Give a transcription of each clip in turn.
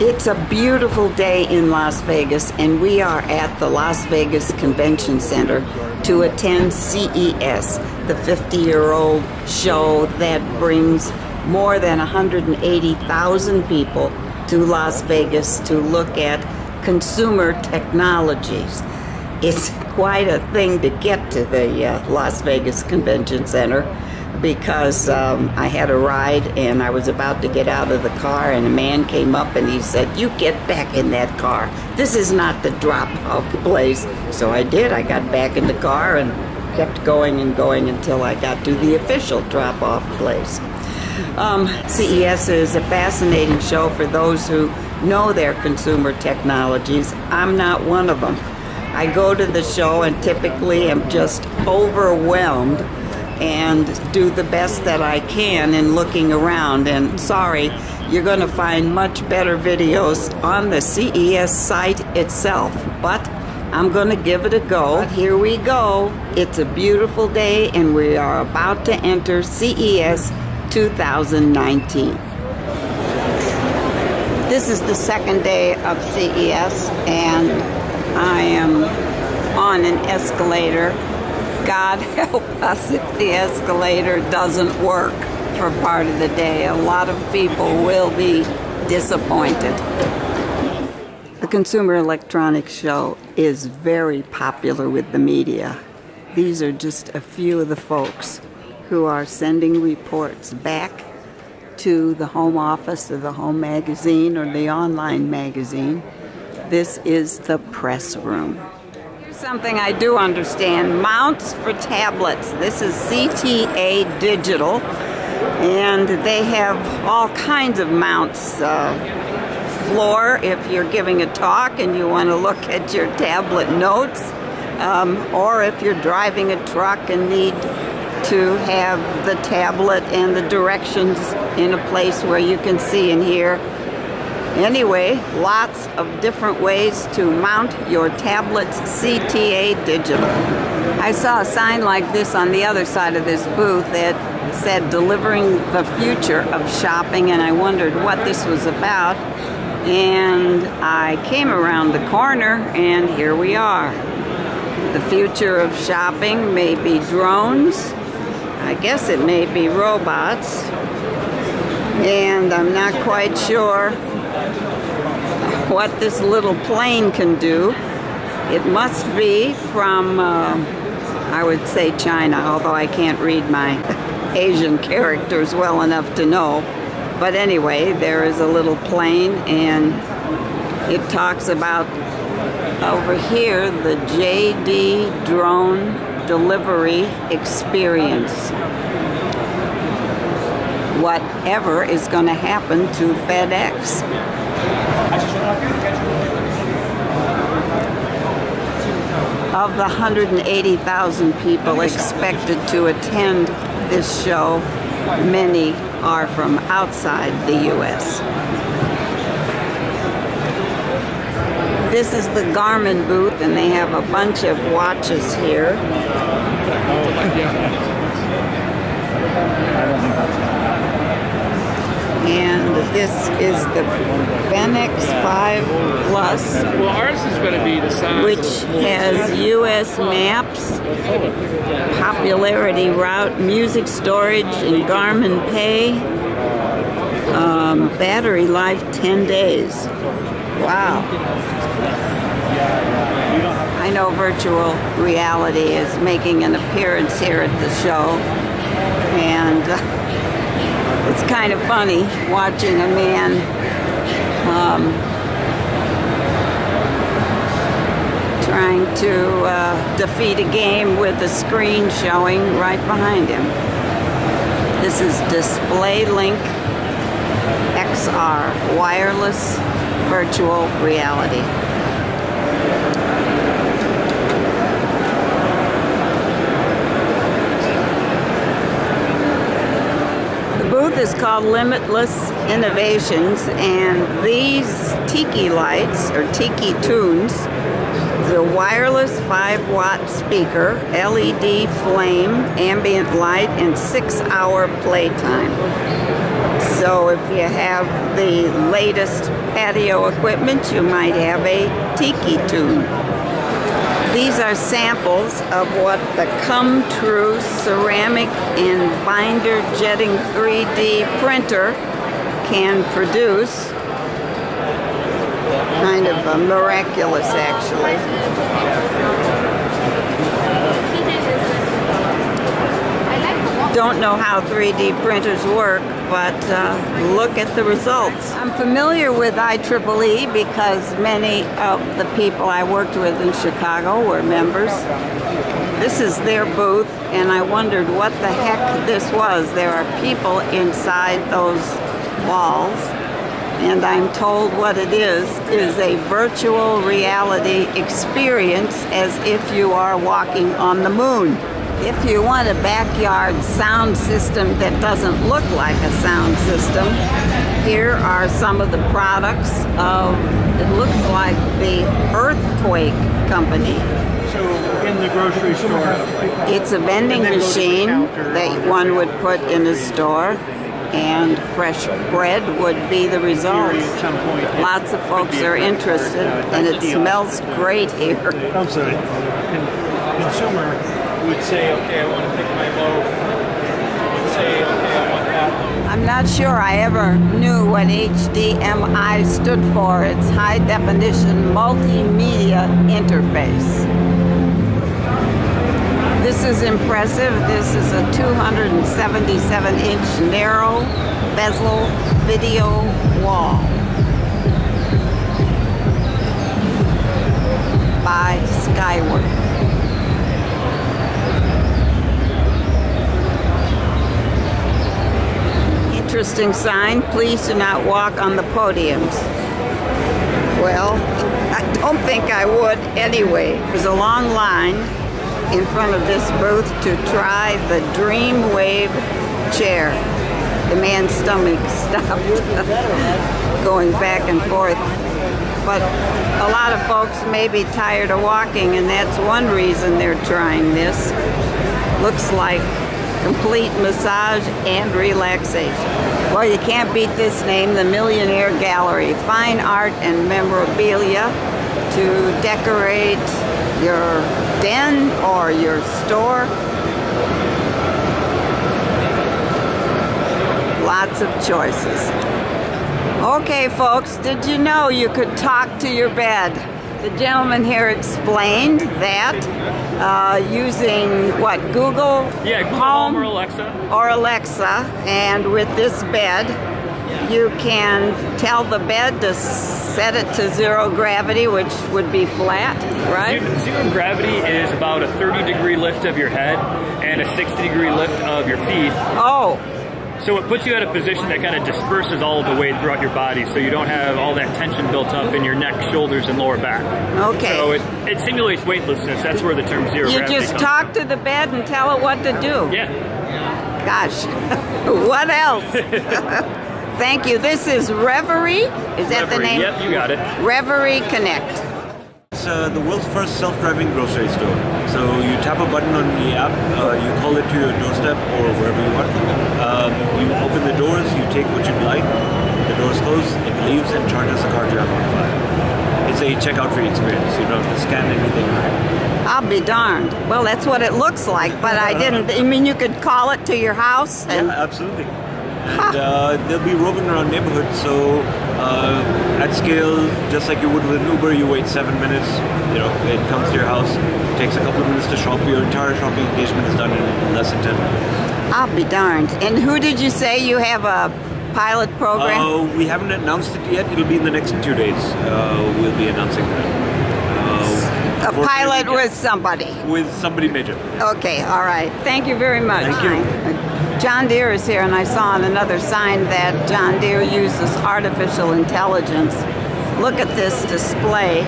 It's a beautiful day in Las Vegas, and we are at the Las Vegas Convention Center to attend CES, the 50-year-old show that brings more than 180,000 people to Las Vegas to look at consumer technologies. It's quite a thing to get to the Las Vegas Convention Center, because I had a ride and I was about to get out of the car, and a man came up and he said, "You get back in that car. This is not the drop-off place." So I did. I got back in the car and kept going and going until I got to the official drop-off place. CES is a fascinating show for those who know their consumer technologies. I'm not one of them. I go to the show and typically am just overwhelmed and do the best that I can in looking around. And sorry, you're going to find much better videos on the CES site itself, but I'm going to give it a go. But here we go. It's a beautiful day and we are about to enter CES 2019. This is the second day of CES and I am on an escalator. God help us if the escalator doesn't work for part of the day. A lot of people will be disappointed. The Consumer Electronics Show is very popular with the media. These are just a few of the folks who are sending reports back to the home office or the home magazine or the online magazine. This is the press room. Something I do understand, mounts for tablets. This is CTA Digital, and they have all kinds of mounts. Floor, if you're giving a talk and you want to look at your tablet notes, or if you're driving a truck and need to have the tablet and the directions in a place where you can see and hear. Anyway, lots of different ways to mount your tablet's CTA Digital. I saw a sign like this on the other side of this booth that said delivering the future of shopping, and I wondered what this was about. And I came around the corner and here we are. The future of shopping may be drones. I guess it may be robots. And I'm not quite sure what this little plane can do. It must be from, I would say China, although I can't read my Asian characters well enough to know. But anyway, there is a little plane, and it talks about over here the JD drone delivery experience. Whatever is going to happen to FedEx? Of the 180,000 people expected to attend this show, many are from outside the U.S. This is the Garmin booth, and they have a bunch of watches here. And this is the Fenix 5 Plus, well, ours is going to be the size which has U.S. maps, popularity route, music storage, and Garmin Pay. Battery life 10 days. Wow. I know virtual reality is making an appearance here at the show, and it's kind of funny watching a man trying to defeat a game with the screen showing right behind him. This is DisplayLink XR, wireless virtual reality. Booth is called Limitless Innovations, and these Tiki lights, or Tiki tunes, the wireless 5-watt speaker, LED flame, ambient light, and 6-hour playtime. So if you have the latest patio equipment, you might have a tiki tune. These are samples of what the Come True ceramic and binder jetting 3D printer can produce. Kind of miraculous, actually. Don't know how 3D printers work, but look at the results. I'm familiar with IEEE because many of the people I worked with in Chicago were members. This is their booth, and I wondered what the heck this was. There are people inside those walls, and I'm told what it is a virtual reality experience as if you are walking on the moon. If you want a backyard sound system that doesn't look like a sound system, here are some of the products of, it looks like the Earthquake Company. So in the grocery store, it's a vending machine that one would put in a store, and fresh bread would be the result. Lots of folks are interested, and it smells great here. I'm sorry. Consumer would say, okay, I want to pick my loaf. Would say, okay, I want that loaf. I'm not sure I ever knew what HDMI stood for. It's High Definition Multimedia Interface. This is impressive. This is a 277-inch narrow bezel video wall by Skyworth. Interesting sign, please do not walk on the podiums. Well, I don't think I would anyway. There's a long line in front of this booth to try the Dreamwave chair. The man's stomach stopped going back and forth. But a lot of folks may be tired of walking, and that's one reason they're trying this. Looks like complete massage and relaxation. Well, you can't beat this name, the Millionaire Gallery. Fine art and memorabilia to decorate your den or your store. Lots of choices. Okay, folks, did you know you could talk to your bed? The gentleman here explained that using what, Google? Yeah, Google Home or Alexa. Or Alexa, and with this bed, you can tell the bed to set it to zero gravity, which would be flat, right? Zero gravity is about a 30-degree lift of your head and a 60-degree lift of your feet. Oh. So it puts you at a position that kind of disperses all of the weight throughout your body, so you don't have all that tension built up in your neck, shoulders, and lower back. Okay. So it simulates weightlessness. That's where the term zero gravity You just talk to the bed and tell it what to do. Yeah. Gosh, what else? Thank you. This is Reverie. Is that Reverie, the name? Yep, you got it. Reverie Connect. It's the world's first self-driving grocery store. So you tap a button on the app, you call it to your doorstep or wherever you want. You open the doors, you take what you'd like, the doors close, it leaves and charges the card you have on file. It's a checkout-free experience. You don't have to scan anything. I'll be darned. Well, that's what it looks like, but I didn't. I mean, you could call it to your house? And yeah, absolutely. And they'll be roving around neighborhoods, so at scale, just like you would with an Uber, you wait 7 minutes, you know, it comes to your house, takes a couple of minutes to shop, your entire shopping engagement is done in less than 10 minutes. I'll be darned. And who did you say you have a pilot program? We haven't announced it yet, it'll be in the next 2 days, we'll be announcing that. A pilot with somebody? With somebody major. Okay, all right. Thank you very much. Thank you. John Deere is here, and I saw on another sign that John Deere uses artificial intelligence. Look at this display.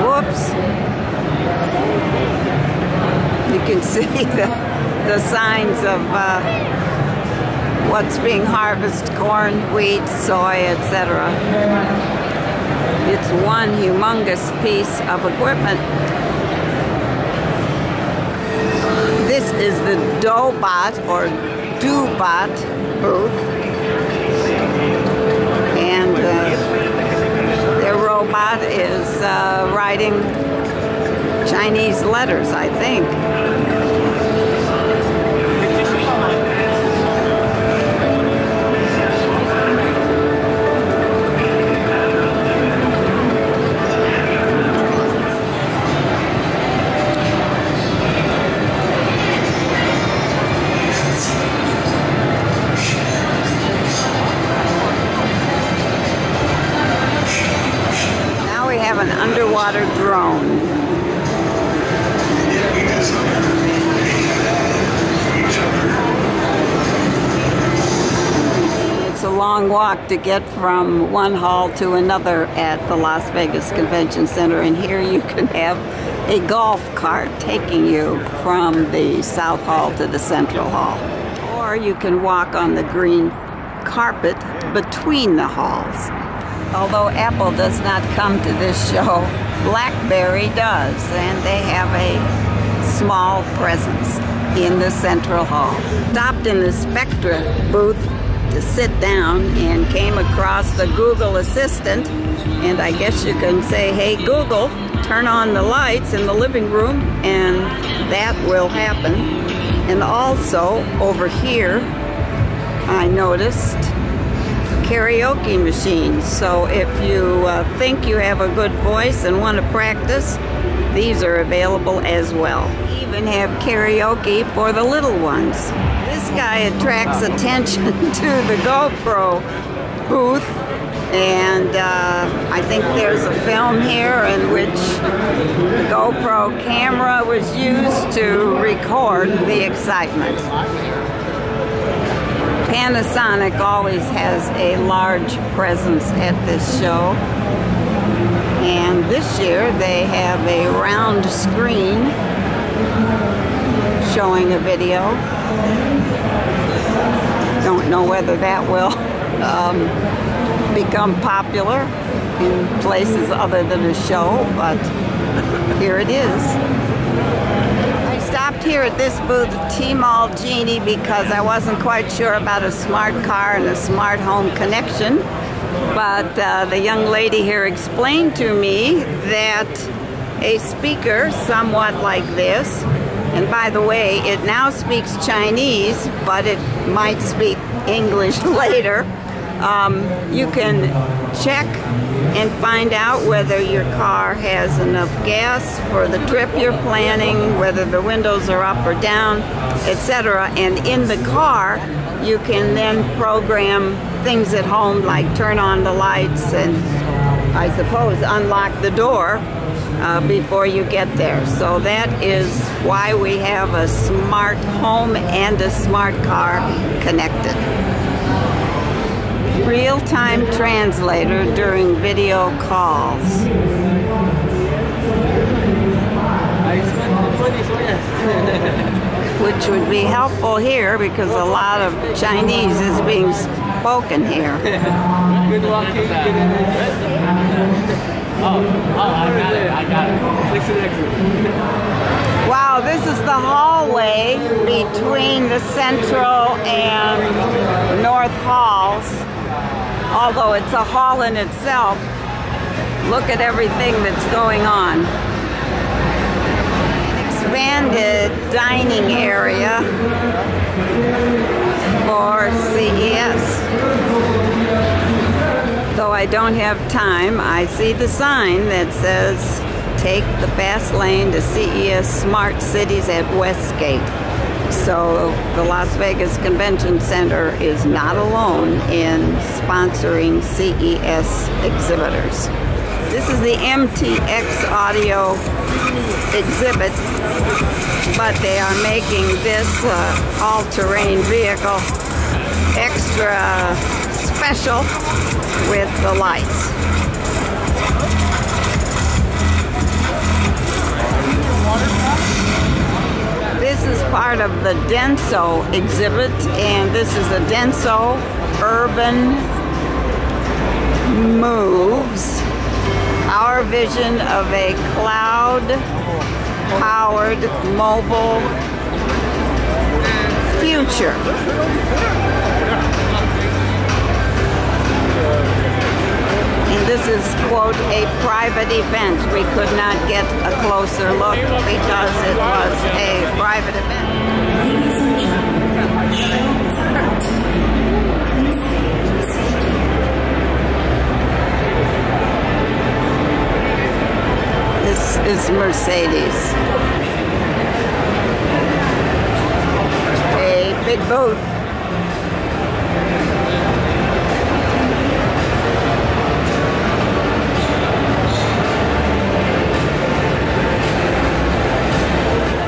Whoops. You can see the signs of what's being harvested, corn, wheat, soy, etc. It's one humongous piece of equipment. This is the Doubot or Doobot booth, and their robot is writing Chinese letters, I think. An underwater drone. It's a long walk to get from one hall to another at the Las Vegas Convention Center, and here you can have a golf cart taking you from the South Hall to the Central Hall. Or you can walk on the green carpet between the halls. Although Apple does not come to this show, BlackBerry does, and they have a small presence in the Central Hall. Stopped in the Spectra booth to sit down and came across the Google Assistant, and I guess you can say, hey Google, turn on the lights in the living room, and that will happen. And also over here I noticed karaoke machines. So if you think you have a good voice and want to practice, these are available as well. We even have karaoke for the little ones. This guy attracts attention to the GoPro booth, and I think there's a film here in which the GoPro camera was used to record the excitement. Panasonic always has a large presence at this show, and this year they have a round screen showing a video. Don't know whether that will become popular in places other than a show, but here it is. Stopped here at this booth, T-Mall Genie, because I wasn't quite sure about a smart car and a smart home connection, but the young lady here explained to me that a speaker somewhat like this, and by the way, it now speaks Chinese, but it might speak English later. You can check and find out whether your car has enough gas for the trip you're planning, whether the windows are up or down, etc. And in the car, you can then program things at home like turn on the lights and, I suppose, unlock the door before you get there. So that is why we have a smart home and a smart car connected. Real-time translator during video calls. Which would be helpful here because a lot of Chinese is being spoken here. Good luck. I got it. Wow, this is the hallway between the Central and North Halls. Although it's a hall in itself, look at everything that's going on. Expanded dining area for CES. Though I don't have time, I see the sign that says, take the fast lane to CES Smart Cities at Westgate. So the Las Vegas Convention Center is not alone in sponsoring CES exhibitors. This is the MTX audio exhibit, but they are making this all-terrain vehicle extra special with the lights. This is part of the Denso exhibit, and this is a Denso Urban Moves, our vision of a cloud-powered mobile future. quote, a private event. We could not get a closer look because it was a private event. Ladies and gentlemen, the show is about to begin. Please stay in your seat. This is Mercedes. A big booth.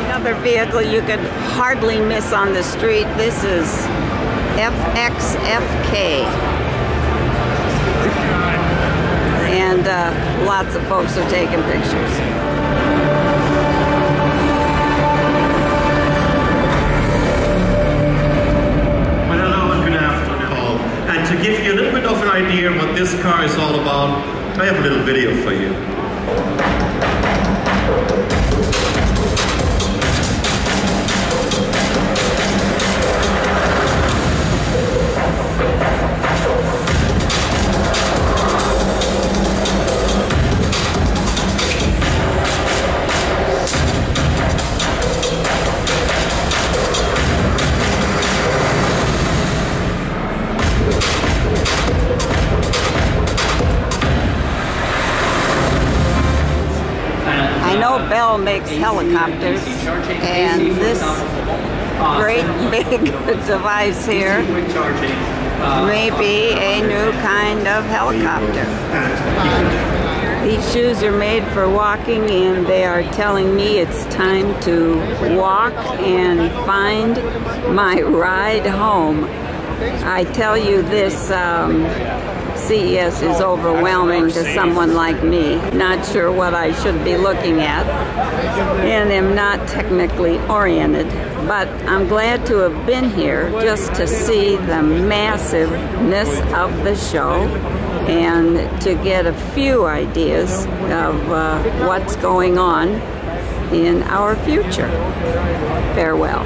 Another vehicle you could hardly miss on the street. This is FXFK. And lots of folks are taking pictures. Well, hello and good afternoon all. And to give you a little bit of an idea what this car is all about, I have a little video for you. I know Bell makes helicopters, and this great big device here may be a new kind of helicopter. These shoes are made for walking, and they are telling me it's time to walk and find my ride home. I tell you, this CES is overwhelming to someone like me. Not sure what I should be looking at, and am not technically oriented. But I'm glad to have been here just to see the massiveness of the show and to get a few ideas of what's going on in our future. Farewell.